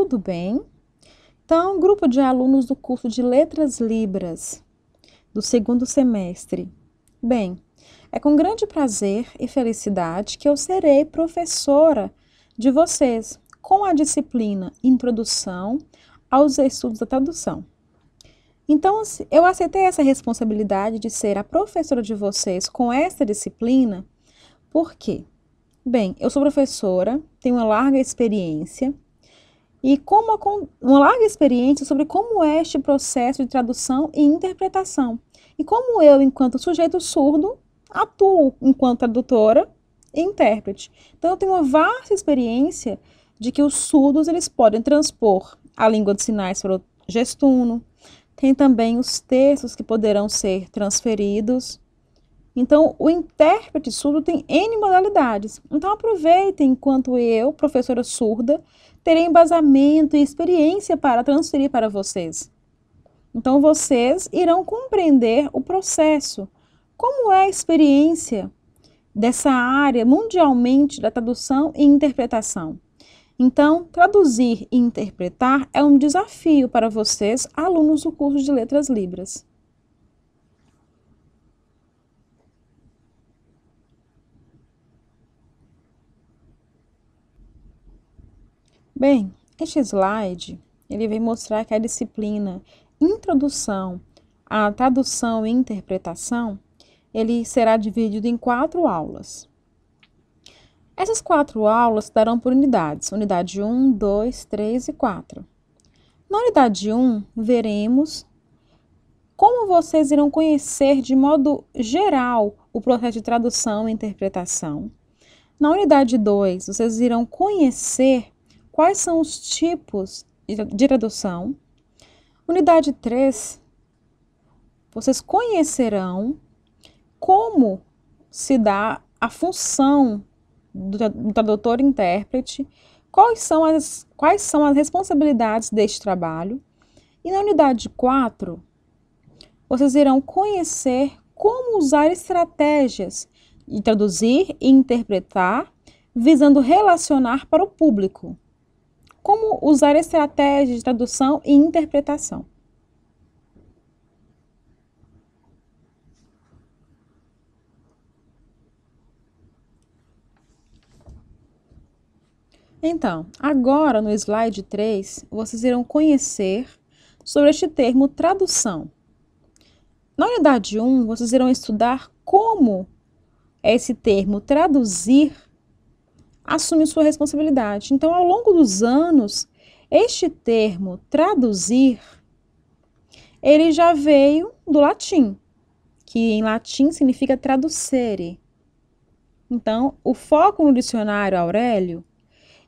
tudo bem? Então, grupo de alunos do curso de Letras Libras, do segundo semestre. Bem, é com grande prazer e felicidade que eu serei professora de vocês com a disciplina Introdução aos Estudos da Tradução. Então, eu aceitei essa responsabilidade de ser a professora de vocês com essa disciplina, por quê? Bem, eu sou professora, tenho uma larga experiência, e uma larga experiência sobre como é este processo de tradução e interpretação, e como eu, enquanto sujeito surdo, atuo enquanto tradutora e intérprete. Então, eu tenho uma vasta experiência de que os surdos eles podem transpor a língua de sinais para o gestuno, tem também os textos que poderão ser transferidos. Então, o intérprete surdo tem N modalidades. Então, aproveitem enquanto eu, professora surda, terei embasamento e experiência para transferir para vocês. Então, vocês irão compreender o processo. Como é a experiência dessa área mundialmente da tradução e interpretação? Então, traduzir e interpretar é um desafio para vocês, alunos do curso de Letras Libras. Bem, este slide, ele vem mostrar que a disciplina Introdução à Tradução e Interpretação, ele será dividido em 4 aulas. Essas 4 aulas darão por unidades, unidade 1, 2, 3 e 4. Na unidade 1, veremos como vocês irão conhecer de modo geral o processo de tradução e interpretação. Na unidade 2, vocês irão conhecer quais são os tipos de tradução. Unidade 3, vocês conhecerão como se dá a função do tradutor e intérprete, quais são as responsabilidades deste trabalho. E na unidade 4, vocês irão conhecer como usar estratégias de traduzir e interpretar, visando relacionar para o público. Como usar estratégias de tradução e interpretação. Então, agora no slide 3, vocês irão conhecer sobre este termo tradução. Na unidade 1, vocês irão estudar como esse termo traduzir assume sua responsabilidade. Então, ao longo dos anos, este termo traduzir, ele já veio do latim, que em latim significa traducere. Então, o foco no dicionário Aurélio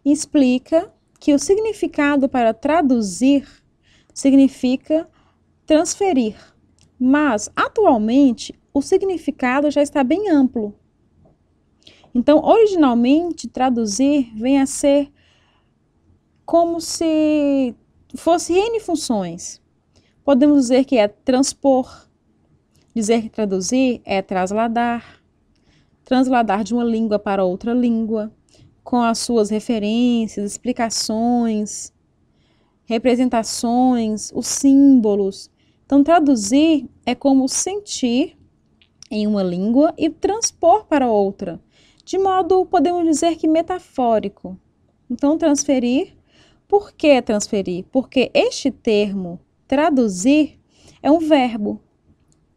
explica que o significado para traduzir significa transferir, mas atualmente o significado já está bem amplo. Então, originalmente, traduzir vem a ser como se fosse N funções. Podemos dizer que é transpor, dizer que traduzir é trasladar, transladar de uma língua para outra língua, com as suas referências, explicações, representações, os símbolos. Então, traduzir é como sentir em uma língua e transpor para outra. De modo, podemos dizer que metafórico. Então, transferir. Por que transferir? Porque este termo, traduzir, é um verbo.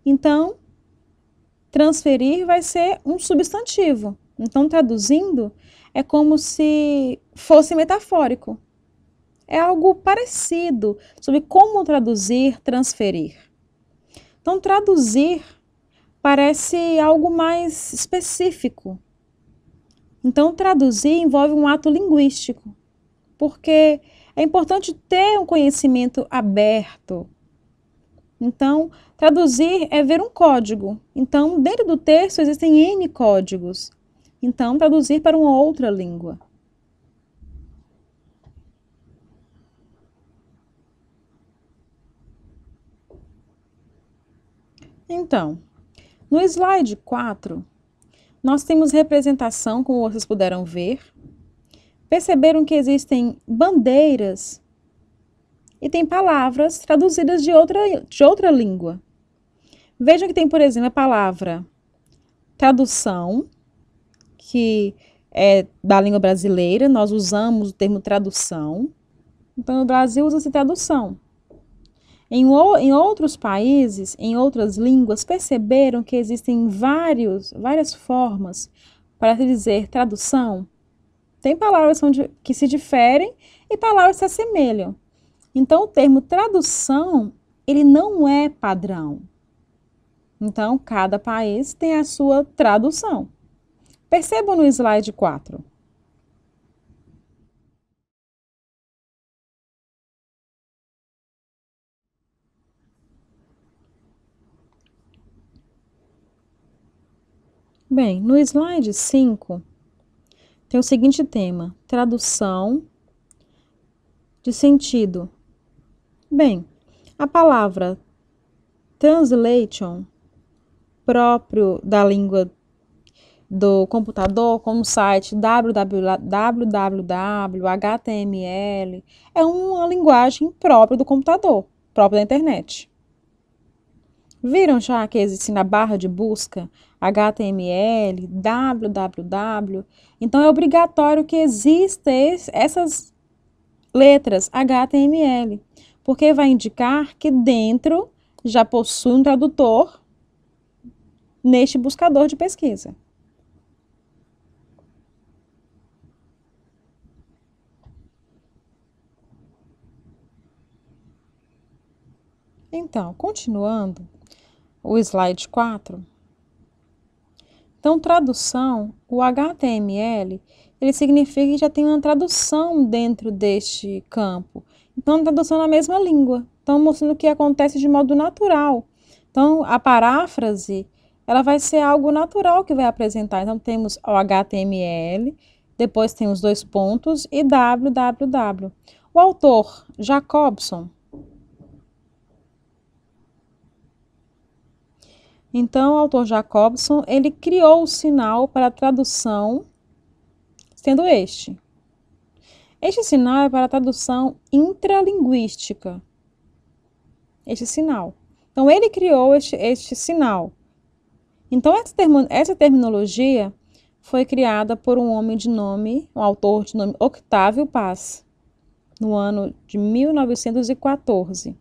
Então, transferir vai ser um substantivo. Então, traduzindo é como se fosse metafórico. É algo parecido sobre como traduzir, transferir. Então, traduzir parece algo mais específico. Então, traduzir envolve um ato linguístico, porque é importante ter um conhecimento aberto. Então, traduzir é ver um código. Então, dentro do texto existem N códigos. Então, traduzir para uma outra língua. Então, no slide 4, nós temos representação, como vocês puderam ver. Perceberam que existem bandeiras e tem palavras traduzidas de outra língua. Vejam que tem, por exemplo, a palavra tradução, que é da língua brasileira, nós usamos o termo tradução. Então, no Brasil usa-se tradução. Em outros países, em outras línguas, perceberam que existem várias formas para se dizer tradução? Tem palavras que se diferem e palavras que se assemelham. Então, o termo tradução, ele não é padrão. Então, cada país tem a sua tradução. Percebam no slide 4. Bem, no slide 5, tem o seguinte tema: tradução de sentido. Bem, a palavra translation, próprio da língua do computador, como o site www, HTML, é uma linguagem própria do computador, própria da internet. Viram já que existe na barra de busca HTML, www? Então é obrigatório que existam essas letras HTML, porque vai indicar que dentro já possui um tradutor neste buscador de pesquisa. Então, continuando, o slide 4. Então, tradução, o HTML, ele significa que já tem uma tradução dentro deste campo. Então, tradução na mesma língua. Então, mostrando o que acontece de modo natural. Então, a paráfrase, ela vai ser algo natural que vai apresentar. Então, temos o HTML, depois tem os dois pontos e www. O autor, Jacobson, então, o autor Jacobson, ele criou o sinal para a tradução, sendo este. Este sinal é para a tradução intralinguística. Este sinal. Então, ele criou este sinal. Então, essa terminologia foi criada por um autor de nome Octávio Paz, no ano de 1914.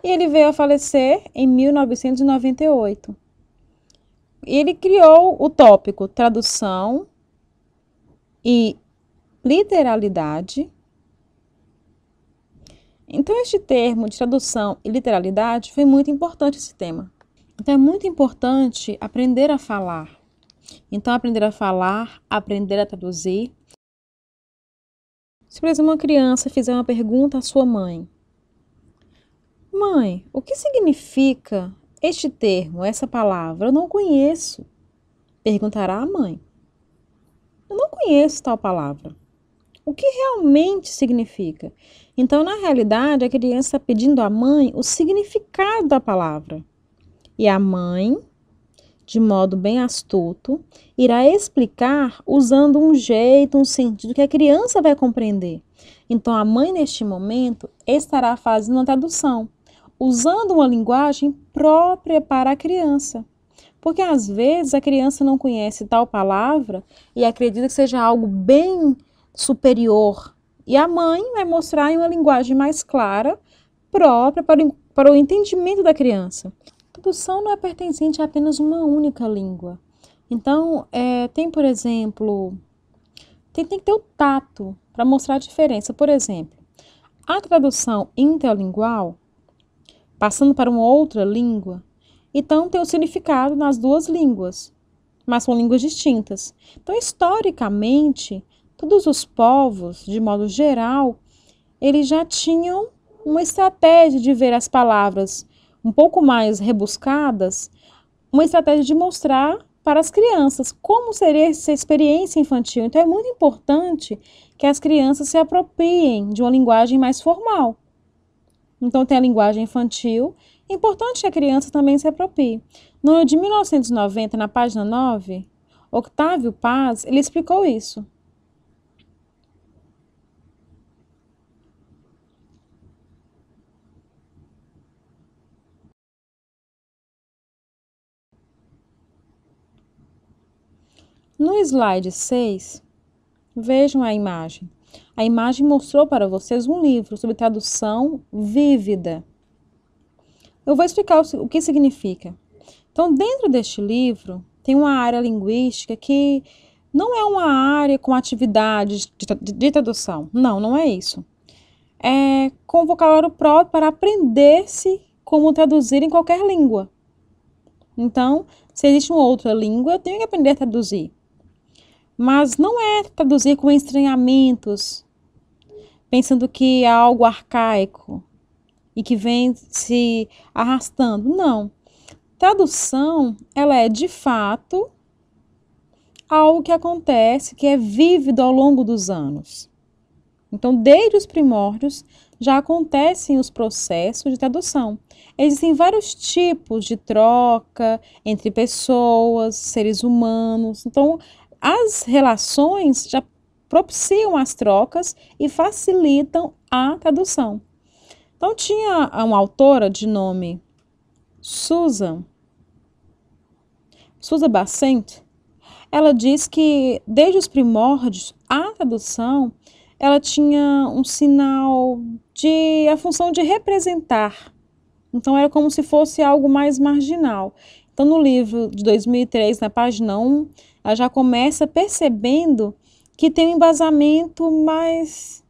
E ele veio a falecer em 1998. Ele criou o tópico tradução e literalidade. Então, este termo de tradução e literalidade foi muito importante esse tema. Então, é muito importante aprender a falar. Então, aprender a falar, aprender a traduzir. Se, por exemplo, uma criança fizer uma pergunta à sua mãe: mãe, o que significa este termo, essa palavra? Eu não conheço. Perguntará a mãe: eu não conheço tal palavra. O que realmente significa? Então, na realidade, a criança está pedindo à mãe o significado da palavra. E a mãe, de modo bem astuto, irá explicar usando um jeito, um sentido que a criança vai compreender. Então, a mãe, neste momento, estará fazendo uma tradução, usando uma linguagem própria para a criança. Porque, às vezes, a criança não conhece tal palavra e acredita que seja algo bem superior. E a mãe vai mostrar em uma linguagem mais clara, própria para o entendimento da criança. A tradução não é pertencente a apenas uma única língua. Então, tem, por exemplo, tem que ter o tato para mostrar a diferença. Por exemplo, a tradução interlingual, passando para uma outra língua, então tem o significado nas duas línguas, mas são línguas distintas. Então, historicamente, todos os povos, de modo geral, eles já tinham uma estratégia de ver as palavras um pouco mais rebuscadas, uma estratégia de mostrar para as crianças como seria essa experiência infantil. Então, é muito importante que as crianças se apropriem de uma linguagem mais formal. Então, tem a linguagem infantil. É importante que a criança também se aproprie. No ano de 1990, na página 9, Octávio Paz, ele explicou isso. No slide 6, vejam a imagem. A imagem mostrou para vocês um livro sobre tradução vívida. Eu vou explicar o que significa. Então, dentro deste livro, tem uma área linguística que não é uma área com atividades de tradução. Não, não é isso. É com vocabulário próprio para aprender-se como traduzir em qualquer língua. Então, se existe uma outra língua, eu tenho que aprender a traduzir. Mas não é traduzir com estranhamentos, pensando que é algo arcaico e que vem se arrastando. Não. Tradução, ela é de fato algo que acontece, que é vívido ao longo dos anos. Então, desde os primórdios, já acontecem os processos de tradução. Existem vários tipos de troca entre pessoas, seres humanos. Então, as relações já propiciam as trocas e facilitam a tradução. Então, tinha uma autora de nome Susan Bassent. Ela diz que, desde os primórdios, a tradução ela tinha um sinal a função de representar. Então, era como se fosse algo mais marginal. Então, no livro de 2003, na página 1, ela já começa percebendo que tem um embasamento mais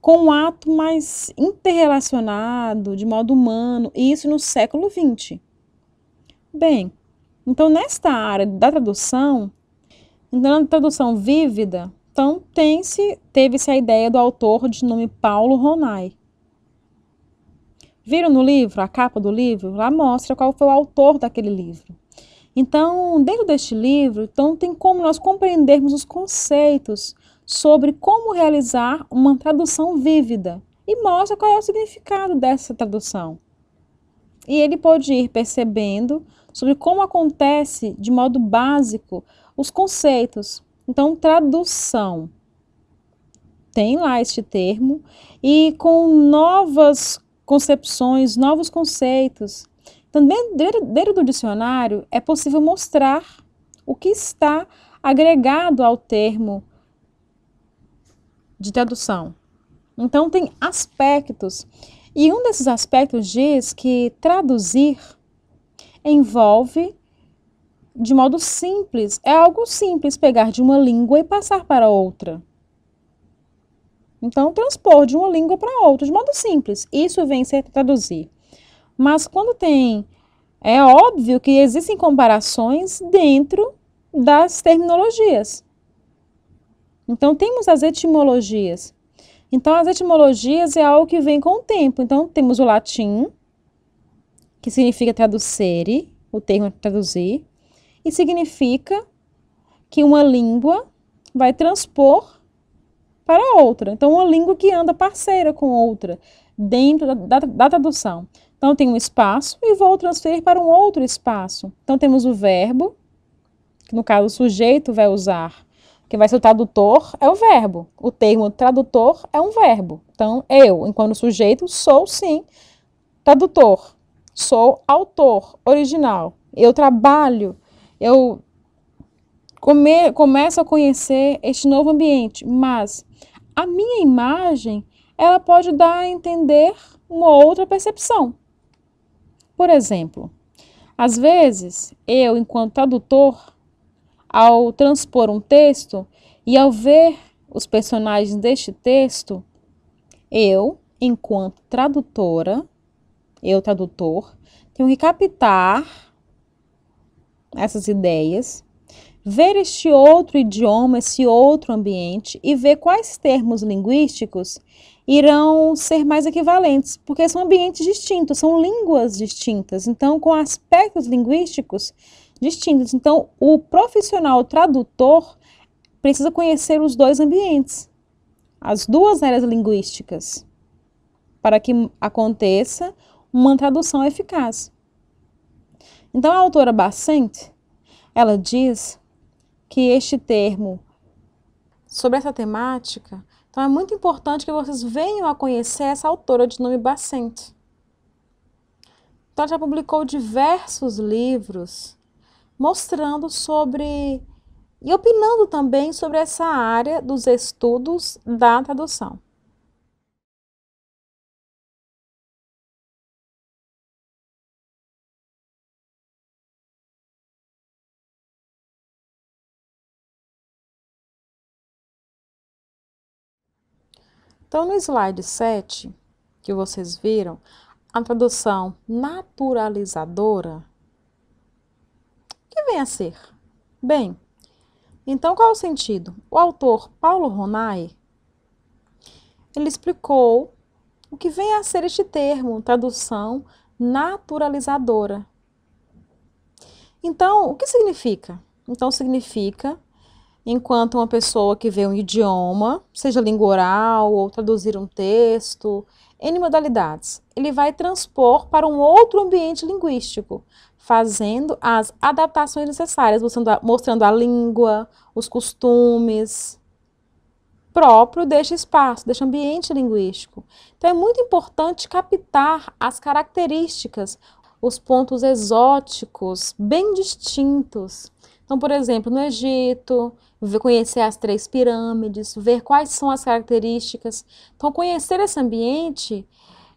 com um ato mais interrelacionado, de modo humano, e isso no século XX. Bem, então, nesta área da tradução, então, na tradução vívida, então, teve-se a ideia do autor de nome Paulo Ronay. Viram no livro, a capa do livro? Lá mostra qual foi o autor daquele livro. Então, dentro deste livro, então, tem como nós compreendermos os conceitos sobre como realizar uma tradução vívida e mostra qual é o significado dessa tradução. E ele pode ir percebendo sobre como acontece de modo básico os conceitos. Então, tradução. Tem lá este termo e com novas concepções, novos conceitos. Então, dentro do dicionário, é possível mostrar o que está agregado ao termo de tradução. Então, tem aspectos. E um desses aspectos diz que traduzir envolve, de modo simples, é algo simples pegar de uma língua e passar para outra. Então, transpor de uma língua para outra, de modo simples. Isso vem ser traduzir. Mas quando é óbvio que existem comparações dentro das terminologias. Então, temos as etimologias. Então, as etimologias é algo que vem com o tempo. Então, temos o latim, que significa traduzere, o termo traduzir, e significa que uma língua vai transpor para outra. Então, uma língua que anda parceira com outra, dentro da tradução. Então, tem um espaço e vou transferir para um outro espaço. Então, temos o verbo, que no caso o sujeito vai usar. Quem vai ser o tradutor é o verbo. O termo tradutor é um verbo. Então, eu, enquanto sujeito, sou sim tradutor. Sou autor original. Eu trabalho, eu começo a conhecer este novo ambiente, mas a minha imagem, ela pode dar a entender uma outra percepção. Por exemplo, às vezes, eu, enquanto tradutor, ao transpor um texto e ao ver os personagens deste texto, eu, enquanto tradutora, eu, tradutor, tenho que captar essas ideias, ver este outro idioma, esse outro ambiente e ver quais termos linguísticos irão ser mais equivalentes, porque são ambientes distintos, são línguas distintas, então com aspectos linguísticos distintos. Então, o profissional tradutor precisa conhecer os dois ambientes, as duas áreas linguísticas, para que aconteça uma tradução eficaz. Então, a autora Bassent, ela diz que este termo, sobre essa temática, então é muito importante que vocês venham a conhecer essa autora de nome Bassent. Então, ela já publicou diversos livros mostrando sobre e opinando também sobre essa área dos estudos da tradução. Então, no slide 7, que vocês viram, a tradução naturalizadora, o que vem a ser? Bem, então qual é o sentido? O autor Paulo Ronay, ele explicou o que vem a ser este termo, tradução naturalizadora. Então, o que significa? Então, significa, enquanto uma pessoa que vê um idioma, seja língua oral ou traduzir um texto, N modalidades, ele vai transpor para um outro ambiente linguístico, fazendo as adaptações necessárias, mostrando a língua, os costumes próprio deste espaço, deste ambiente linguístico. Então, é muito importante captar as características, os pontos exóticos, bem distintos. Então, por exemplo, no Egito, conhecer as 3 pirâmides, ver quais são as características. Então, conhecer esse ambiente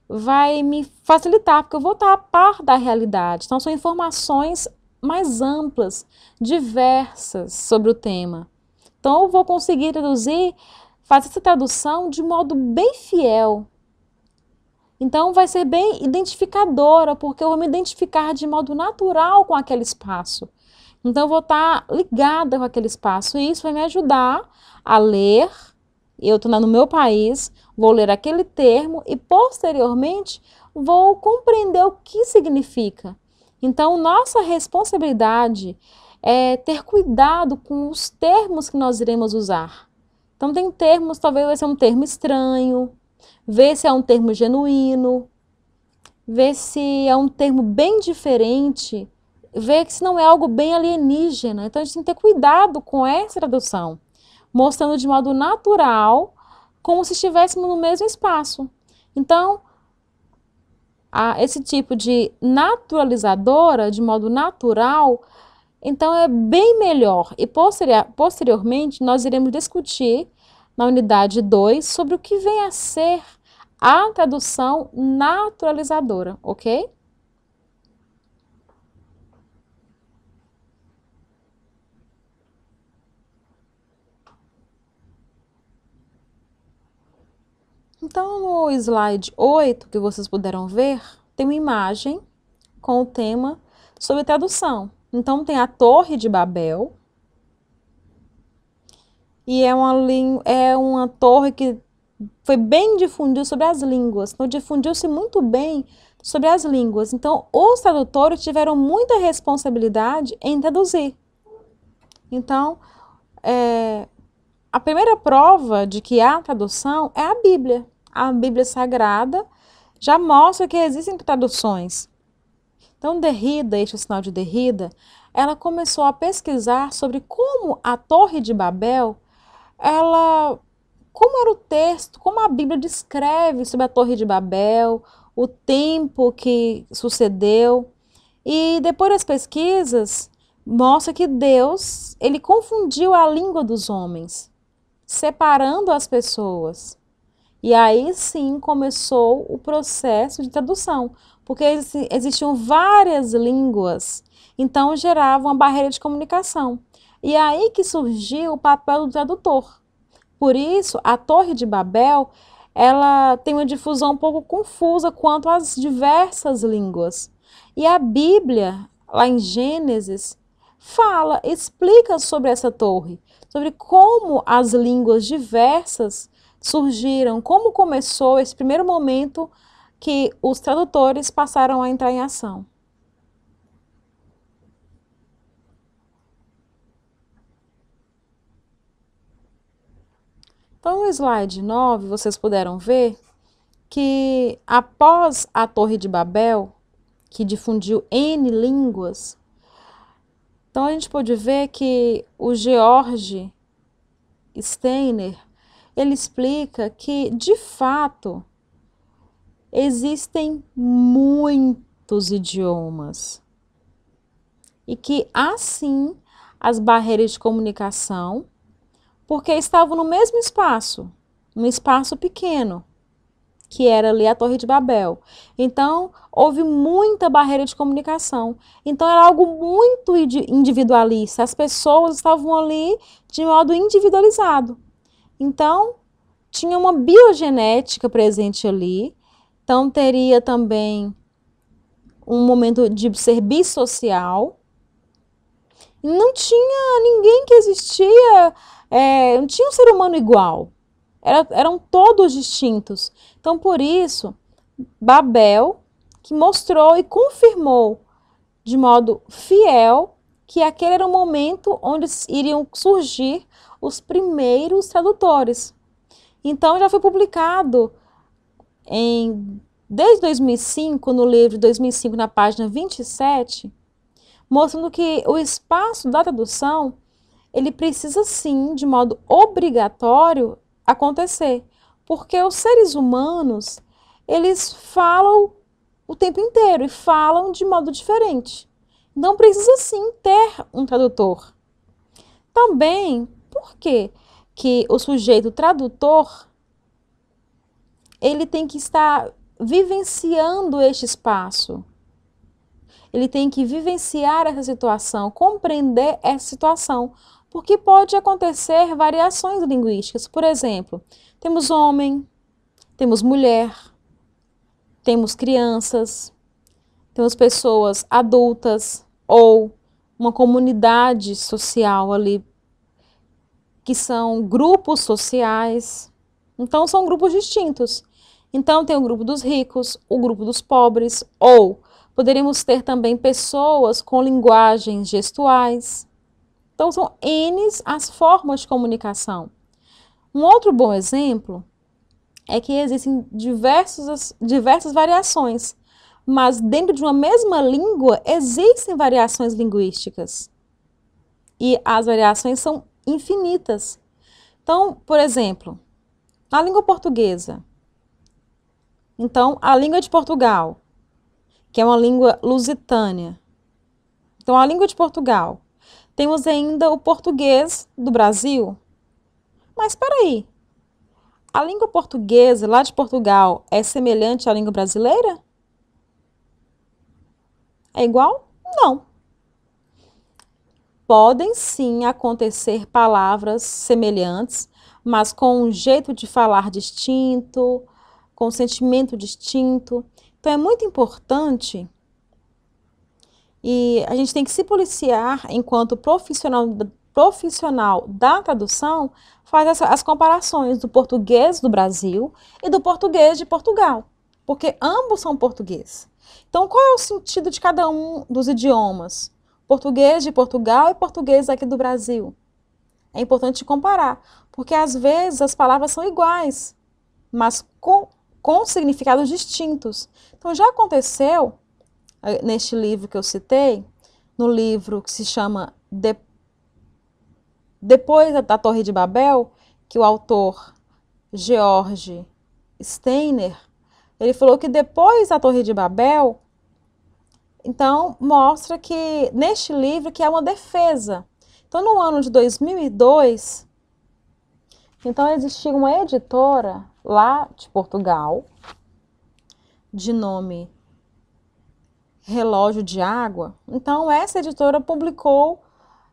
vai me facilitar, porque eu vou estar a par da realidade. Então, são informações mais amplas, diversas sobre o tema. Então, eu vou conseguir fazer essa tradução de modo bem fiel. Então, vai ser bem identificadora, porque eu vou me identificar de modo natural com aquele espaço. Então, eu vou estar ligada com aquele espaço e isso vai me ajudar a ler. Eu estou no meu país, vou ler aquele termo e, posteriormente, vou compreender o que significa. Então, nossa responsabilidade é ter cuidado com os termos que nós iremos usar. Então, tem termos, talvez vai ser um termo estranho, ver se é um termo genuíno, ver se é um termo bem diferente, ver se não é algo bem alienígena. Então, a gente tem que ter cuidado com essa tradução, mostrando de modo natural, como se estivéssemos no mesmo espaço. Então, esse tipo de naturalizadora, de modo natural, então é bem melhor. E posteriormente, nós iremos discutir na unidade 2 sobre o que vem a ser a tradução naturalizadora, ok? Então, no slide 8, que vocês puderam ver, tem uma imagem com o tema sobre tradução. Então, tem a Torre de Babel, e é uma torre que foi bem difundida sobre as línguas. Então, difundiu-se muito bem sobre as línguas. Então, os tradutores tiveram muita responsabilidade em traduzir. Então, a primeira prova de que há tradução é a Bíblia. A Bíblia Sagrada já mostra que existem traduções. Então, Derrida, este é o sinal de Derrida, ela começou a pesquisar sobre como a Torre de Babel, como era o texto, como a Bíblia descreve sobre a Torre de Babel, o tempo que sucedeu. E depois das pesquisas, mostra que Deus, ele confundiu a língua dos homens, separando as pessoas. E aí sim começou o processo de tradução, porque existiam várias línguas, então gerava uma barreira de comunicação. E aí que surgiu o papel do tradutor. Por isso, a Torre de Babel, ela tem uma difusão um pouco confusa quanto às diversas línguas. E a Bíblia, lá em Gênesis, explica sobre essa torre, sobre como as línguas diversas surgiram, como começou esse primeiro momento que os tradutores passaram a entrar em ação. Então, no slide 9, vocês puderam ver que após a Torre de Babel, que difundiu N línguas, então a gente pode ver que o George Steiner, ele explica que, de fato, existem muitos idiomas e que, assim, as barreiras de comunicação, porque estavam no mesmo espaço, um espaço pequeno, que era ali a Torre de Babel. Então, houve muita barreira de comunicação. Então, era algo muito individualista. As pessoas estavam ali de modo individualizado. Então, tinha uma biogenética presente ali. Então, teria também um momento de ser bissocial. Não tinha ninguém que existia, não tinha um ser humano igual. Eram todos distintos. Então, por isso, Babel, que mostrou e confirmou de modo fiel que aquele era o momento onde iriam surgir os primeiros tradutores. Então, já foi publicado desde 2005, no livro de 2005, na página 27, mostrando que o espaço da tradução, ele precisa sim, de modo obrigatório, acontecer, porque os seres humanos, eles falam o tempo inteiro e falam de modo diferente. Então precisa sim ter um tradutor. Também, por que o sujeito tradutor, ele tem que estar vivenciando este espaço? Ele tem que vivenciar essa situação, compreender essa situação, porque pode acontecer variações linguísticas. Por exemplo, temos homem, temos mulher, temos crianças, temos pessoas adultas ou uma comunidade social ali, que são grupos sociais. Então, são grupos distintos. Então, tem o grupo dos ricos, o grupo dos pobres, ou poderíamos ter também pessoas com linguagens gestuais. Então, são N as formas de comunicação. Um outro bom exemplo é que existem diversas variações, mas dentro de uma mesma língua existem variações linguísticas. E as variações são infinitas. Então, por exemplo, a língua portuguesa. Então, a língua de Portugal, que é uma língua lusitânia. Então, a língua de Portugal. Temos ainda o português do Brasil. Mas espera aí, a língua portuguesa lá de Portugal é semelhante à língua brasileira? É igual? Não. Podem sim acontecer palavras semelhantes, mas com um jeito de falar distinto, com um sentimento distinto. Então é muito importante e a gente tem que se policiar enquanto profissional da tradução, faz as comparações do português do Brasil e do português de Portugal, porque ambos são português. Então, qual é o sentido de cada um dos idiomas? Português de Portugal e português aqui do Brasil. É importante comparar, porque às vezes as palavras são iguais, mas com significados distintos. Então, já aconteceu, neste livro que eu citei, no livro que se chama Depois da Torre de Babel, que o autor George Steiner, ele falou que depois da Torre de Babel, então mostra que neste livro que é uma defesa. Então no ano de 2002, então existia uma editora lá de Portugal, de nome Relógio de Água. Então essa editora publicou,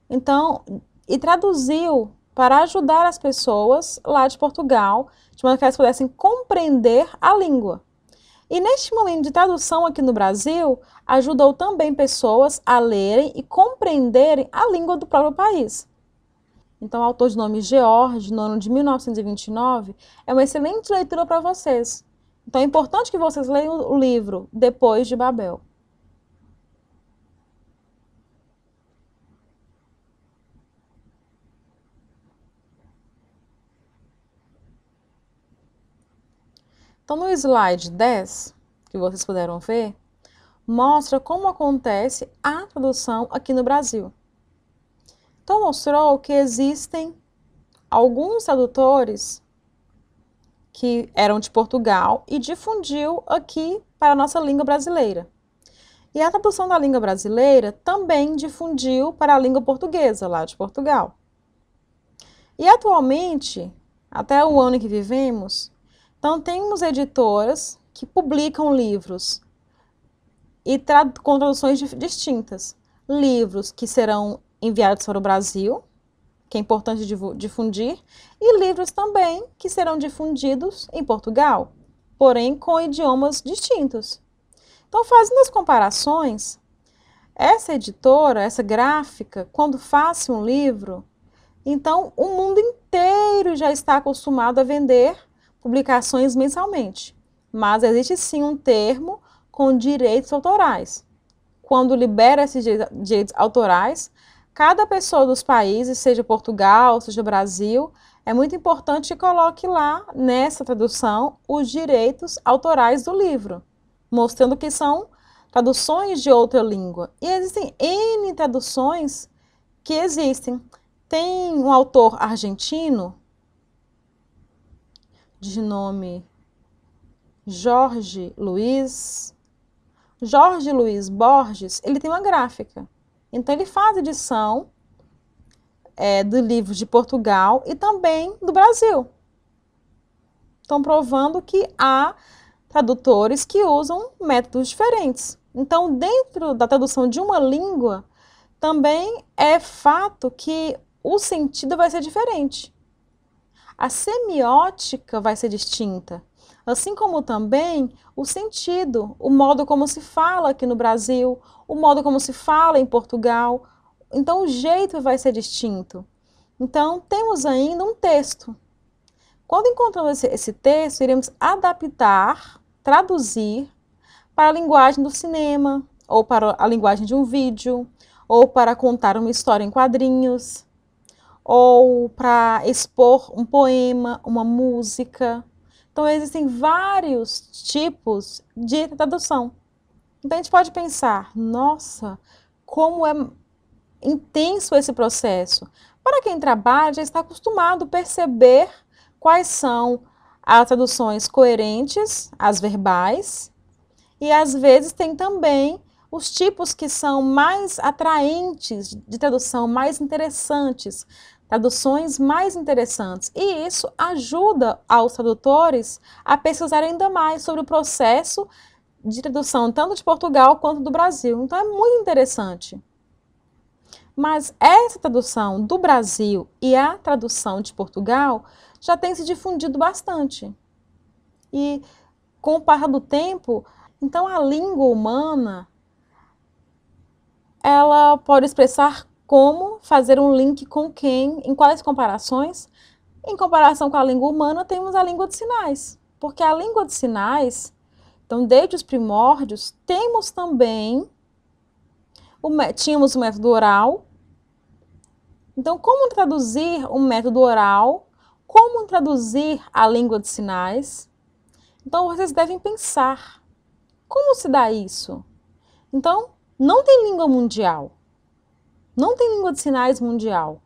então, e traduziu para ajudar as pessoas lá de Portugal, de modo que elas pudessem compreender a língua. E neste momento de tradução aqui no Brasil, ajudou também pessoas a lerem e compreenderem a língua do próprio país. Então, o autor de nome George, no ano de 1929, é uma excelente leitura para vocês. Então, é importante que vocês leiam o livro Depois de Babel. Então, no slide 10, que vocês puderam ver, mostra como acontece a tradução aqui no Brasil. Então, mostrou que existem alguns tradutores que eram de Portugal e difundiu aqui para a nossa língua brasileira. E a tradução da língua brasileira também difundiu para a língua portuguesa, lá de Portugal. E atualmente, até o ano que vivemos, então temos editoras que publicam livros e com traduções distintas. Livros que serão enviados para o Brasil, que é importante difundir, e livros também que serão difundidos em Portugal, porém com idiomas distintos. Então, fazendo as comparações, essa editora, essa gráfica, quando faz um livro, então o mundo inteiro já está acostumado a vender publicações mensalmente. Mas existe sim um termo com direitos autorais. Quando libera esses direitos autorais, cada pessoa dos países, seja Portugal, seja Brasil, é muito importante que coloque lá, nessa tradução, os direitos autorais do livro, mostrando que são traduções de outra língua. E existem N traduções que existem. Tem um autor argentino, de nome Jorge Luiz Borges, ele tem uma gráfica. Então, ele faz edição do livro de Portugal e também do Brasil. Estão provando que há tradutores que usam métodos diferentes. Então, dentro da tradução de uma língua, também é fato que o sentido vai ser diferente. A semiótica vai ser distinta, assim como também o sentido, o modo como se fala aqui no Brasil, o modo como se fala em Portugal. Então, o jeito vai ser distinto. Então, temos ainda um texto. Quando encontramos esse texto, iremos adaptar, traduzir para a linguagem do cinema, ou para a linguagem de um vídeo, ou para contar uma história em quadrinhos, ou para expor um poema, uma música. Então, existem vários tipos de tradução. Então, a gente pode pensar, nossa, como é intenso esse processo. Para quem trabalha, já está acostumado a perceber quais são as traduções coerentes, as verbais, e às vezes tem também os tipos que são mais atraentes de tradução, mais interessantes, traduções mais interessantes. E isso ajuda aos tradutores a pesquisar ainda mais sobre o processo de tradução, tanto de Portugal quanto do Brasil. Então, é muito interessante. Mas essa tradução do Brasil e a tradução de Portugal já tem se difundido bastante. E, com o passar do tempo, então a língua humana, ela pode expressar como, fazer um link com quem, em quais comparações. Em comparação com a língua humana, temos a língua de sinais. Porque a língua de sinais, então, desde os primórdios, temos também, tínhamos o método oral. Então, como traduzir o método oral? Como traduzir a língua de sinais? Então, vocês devem pensar, como se dá isso? Então, não tem língua mundial. Não tem língua de sinais mundial.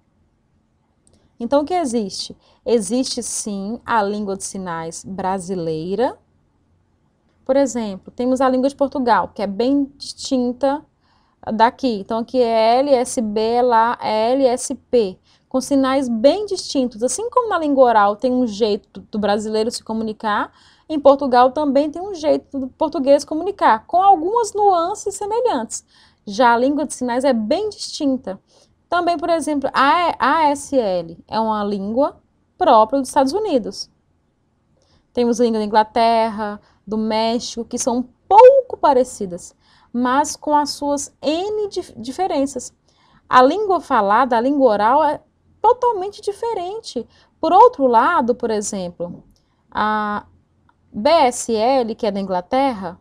Então, o que existe? Existe, sim, a língua de sinais brasileira. Por exemplo, temos a língua de Portugal, que é bem distinta daqui. Então, aqui é LSB, lá é LSP, com sinais bem distintos. Assim como na língua oral tem um jeito do brasileiro se comunicar, em Portugal também tem um jeito do português comunicar, com algumas nuances semelhantes. Já a língua de sinais é bem distinta. Também, por exemplo, a ASL é uma língua própria dos Estados Unidos. Temos a língua da Inglaterra, do México, que são um pouco parecidas, mas com as suas N diferenças. A língua falada, a língua oral é totalmente diferente. Por outro lado, por exemplo, a BSL, que é da Inglaterra,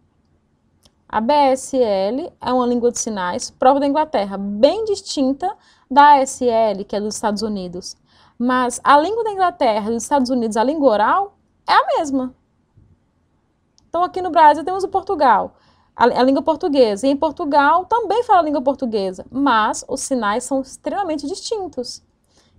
a BSL é uma língua de sinais própria da Inglaterra, bem distinta da ASL, que é dos Estados Unidos. Mas a língua da Inglaterra e dos Estados Unidos, a língua oral, é a mesma. Então, aqui no Brasil temos o Portugal, a língua portuguesa. E em Portugal também fala a língua portuguesa, mas os sinais são extremamente distintos.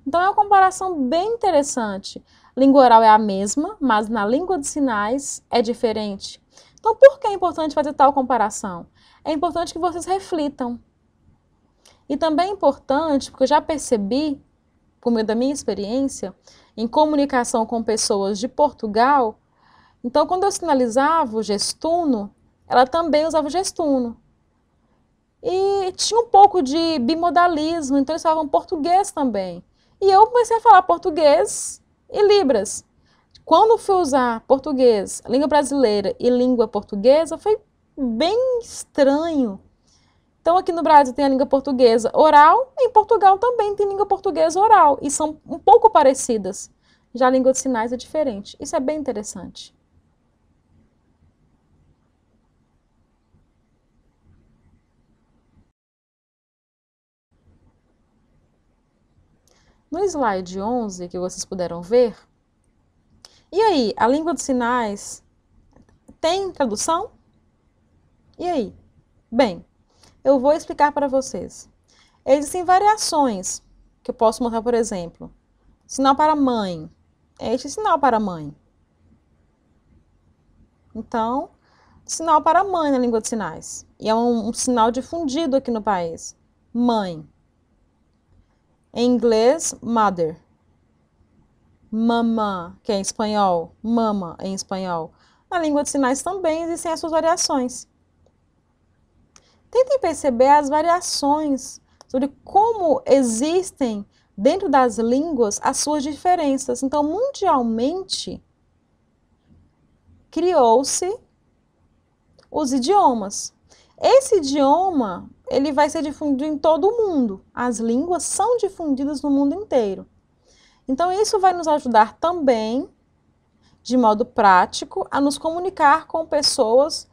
Então, é uma comparação bem interessante. Língua oral é a mesma, mas na língua de sinais é diferente. Então, por que é importante fazer tal comparação? é importante que vocês reflitam. E também é importante, porque eu já percebi, por meio da minha experiência, em comunicação com pessoas de Portugal, então quando eu sinalizava o gestuno, ela também usava o gestuno. E tinha um pouco de bimodalismo, então eles falavam português também. E eu comecei a falar português e Libras. Quando fui usar português, língua brasileira e língua portuguesa, foi bem estranho. Então, aqui no Brasil tem a língua portuguesa oral, em Portugal também tem língua portuguesa oral, e são um pouco parecidas. Já a língua de sinais é diferente. Isso é bem interessante. No slide 11, que vocês puderam ver, e aí, a língua de sinais tem tradução? E aí? Bem, eu vou explicar para vocês. Existem variações que eu posso mostrar, por exemplo. Sinal para mãe. É este sinal para mãe. Então, sinal para mãe na língua de sinais. E é um sinal difundido aqui no país. Mãe. Em inglês, mother. Mamã, que é em espanhol. Mama, em espanhol. Na língua de sinais também existem as suas variações. Tentem perceber as variações sobre como existem dentro das línguas as suas diferenças. Então, mundialmente, criou-se os idiomas. Esse idioma, ele vai ser difundido em todo o mundo. As línguas são difundidas no mundo inteiro. Então, isso vai nos ajudar também, de modo prático, a nos comunicar com pessoas,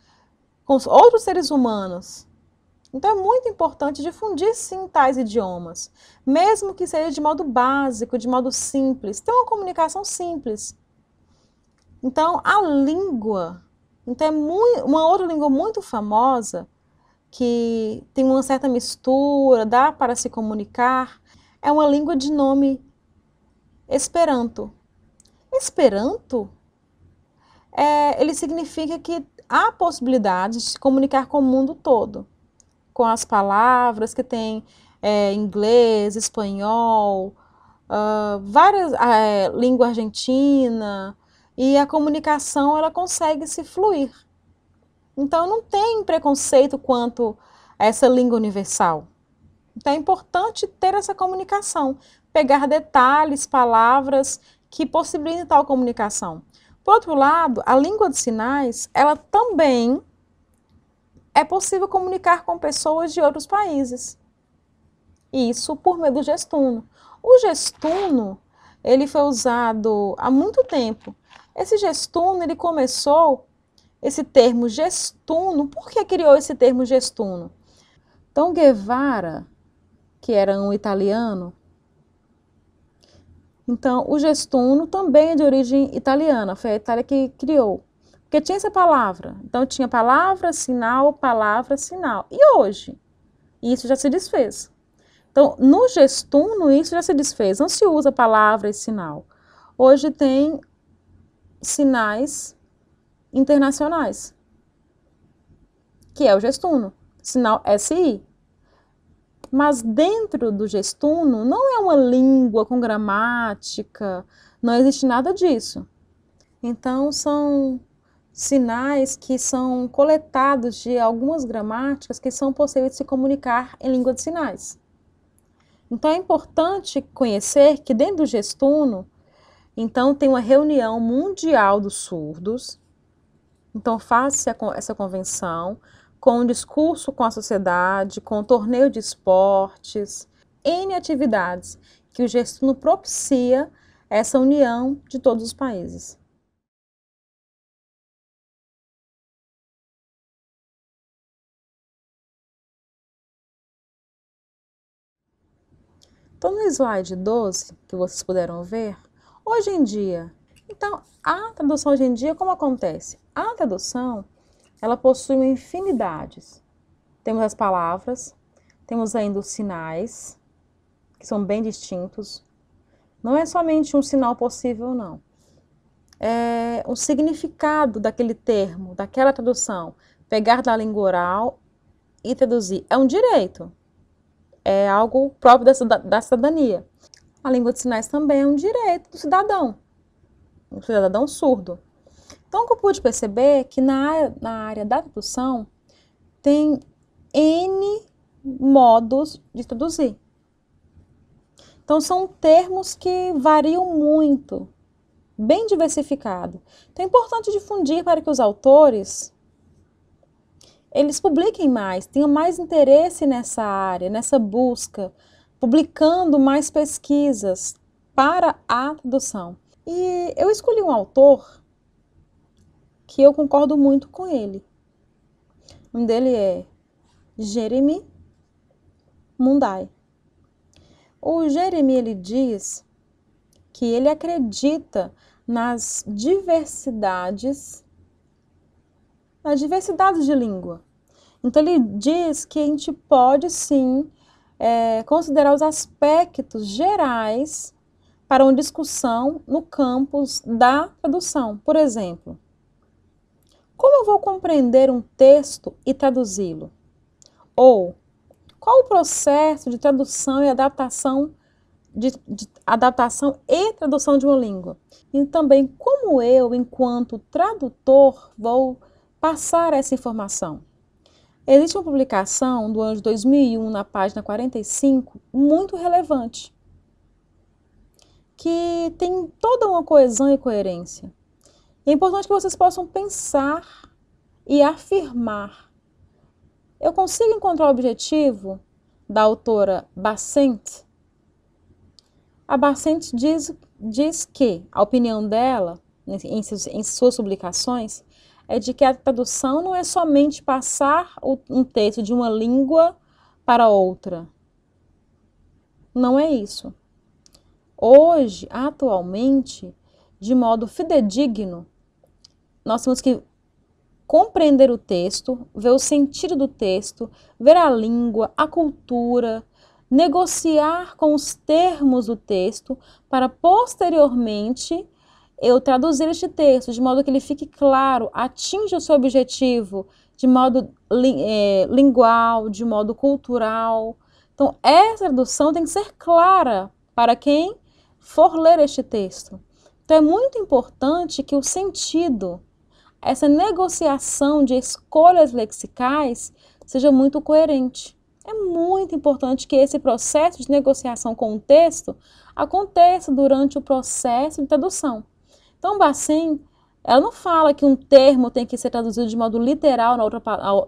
com outros seres humanos. Então, é muito importante difundir, sim, tais idiomas, mesmo que seja de modo básico, de modo simples. Ter uma comunicação simples. Então, a língua, então uma outra língua muito famosa, que tem uma certa mistura, dá para se comunicar, é uma língua de nome Esperanto. Esperanto, ele significa que há possibilidade de se comunicar com o mundo todo, com as palavras que tem inglês, espanhol, várias língua argentina, e a comunicação ela consegue se fluir. Então não tem preconceito quanto a essa língua universal. Então é importante ter essa comunicação, pegar detalhes, palavras que possibilitem tal comunicação. Por outro lado, a língua de sinais, ela também é possível comunicar com pessoas de outros países. Isso por meio do gestuno. O gestuno, ele foi usado há muito tempo. Esse gestuno, ele começou, esse termo gestuno, por que criou esse termo gestuno? Então, Guevara, que era um italiano, então o gestuno também é de origem italiana, foi a Itália que criou. Porque tinha essa palavra, então tinha palavra, sinal, e hoje? Isso já se desfez. Então, no gestuno, isso já se desfez, não se usa palavra e sinal. Hoje tem sinais internacionais, que é o gestuno, sinal SI. Mas dentro do gestuno não é uma língua com gramática, não existe nada disso. Então, são sinais que são coletados de algumas gramáticas que são possíveis de se comunicar em língua de sinais. Então, é importante conhecer que dentro do gestuno, então, tem uma reunião mundial dos surdos. Então, faça essa convenção com um discurso com a sociedade, com um torneio de esportes, N atividades que o gestuno propicia essa união de todos os países. Então, no slide 12, que vocês puderam ver, hoje em dia, então, a tradução hoje em dia, como acontece? A tradução, ela possui infinidades. Temos as palavras, temos ainda os sinais, que são bem distintos. Não é somente um sinal possível, não. É o significado daquele termo, daquela tradução, pegar da língua oral e traduzir é um direito, é algo próprio da cidadania. A língua de sinais também é um direito do cidadão surdo. Então, o que eu pude perceber é que na área da tradução tem N modos de traduzir. Então, são termos que variam muito, bem diversificado. Então, é importante difundir para que os autores eles publiquem mais, tenham mais interesse nessa área, nessa busca, publicando mais pesquisas para a tradução. E eu escolhi um autor que eu concordo muito com ele. O nome dele é Jeremy Mundai. O Jeremy, ele diz que ele acredita nas diversidades de língua. Então, ele diz que a gente pode, sim, considerar os aspectos gerais para uma discussão no campo da tradução. Por exemplo, como eu vou compreender um texto e traduzi-lo? Ou, qual o processo de tradução e adaptação e tradução de uma língua? E também, como eu, enquanto tradutor, vou passar essa informação? Existe uma publicação do ano de 2001, na página 45, muito relevante, que tem toda uma coesão e coerência. É importante que vocês possam pensar e afirmar. Eu consigo encontrar o objetivo da autora Bassent? A Bassent diz que a opinião dela, em suas publicações, é de que a tradução não é somente passar um texto de uma língua para outra. Não é isso. Hoje, atualmente, de modo fidedigno, nós temos que compreender o texto, ver o sentido do texto, ver a língua, a cultura, negociar com os termos do texto para posteriormente eu traduzir este texto de modo que ele fique claro, atinja o seu objetivo de modo lingual, de modo cultural. Então, essa tradução tem que ser clara para quem for ler este texto. Então, é muito importante que o sentido, essa negociação de escolhas lexicais, seja muito coerente. É muito importante que esse processo de negociação com o texto aconteça durante o processo de tradução. Então, Bassem, ela não fala que um termo tem que ser traduzido de modo literal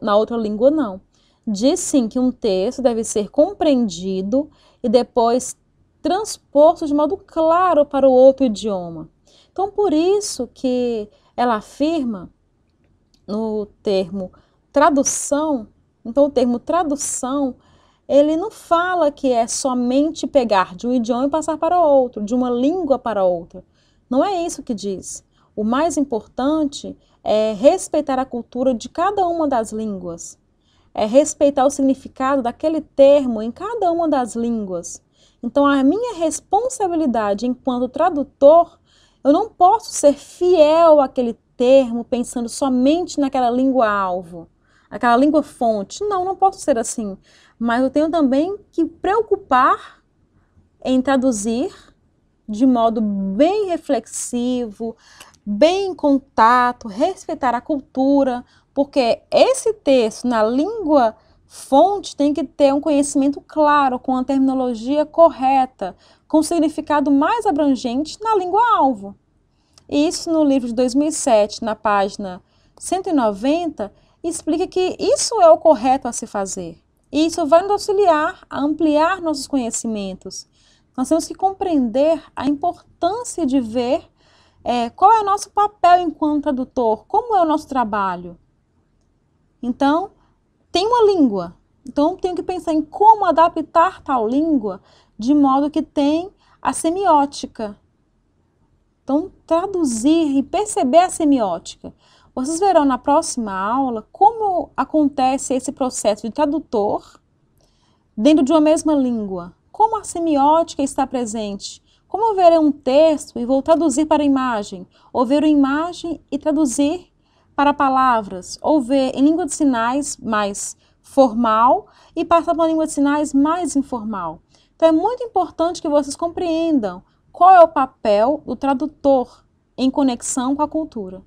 na outra língua, não. Diz sim que um texto deve ser compreendido e depois transposto de modo claro para o outro idioma. Então, por isso que ela afirma no termo tradução, então o termo tradução, ele não fala que é somente pegar de um idioma e passar para outro, de uma língua para outra. Não é isso que diz. O mais importante é respeitar a cultura de cada uma das línguas, é respeitar o significado daquele termo em cada uma das línguas. Então, a minha responsabilidade enquanto tradutor, eu não posso ser fiel àquele termo pensando somente naquela língua-alvo, aquela língua-fonte. Não posso ser assim. Mas eu tenho também que preocupar em traduzir de modo bem reflexivo, bem em contato, respeitar a cultura, porque esse texto na língua fonte tem que ter um conhecimento claro, com a terminologia correta, com o significado mais abrangente na língua-alvo. E isso no livro de 2007, na página 190, explica que isso é o correto a se fazer. E isso vai nos auxiliar a ampliar nossos conhecimentos. Nós temos que compreender a importância de ver qual é o nosso papel enquanto tradutor, como é o nosso trabalho. Então, tem uma língua, então tenho que pensar em como adaptar tal língua de modo que tem a semiótica. Então, traduzir e perceber a semiótica. Vocês verão na próxima aula como acontece esse processo de tradutor dentro de uma mesma língua. Como a semiótica está presente. Como eu verei um texto e vou traduzir para a imagem, ou ver uma imagem e traduzir para palavras, ou ver em língua de sinais mais formal e passa para uma língua de sinais mais informal. Então, é muito importante que vocês compreendam qual é o papel do tradutor em conexão com a cultura.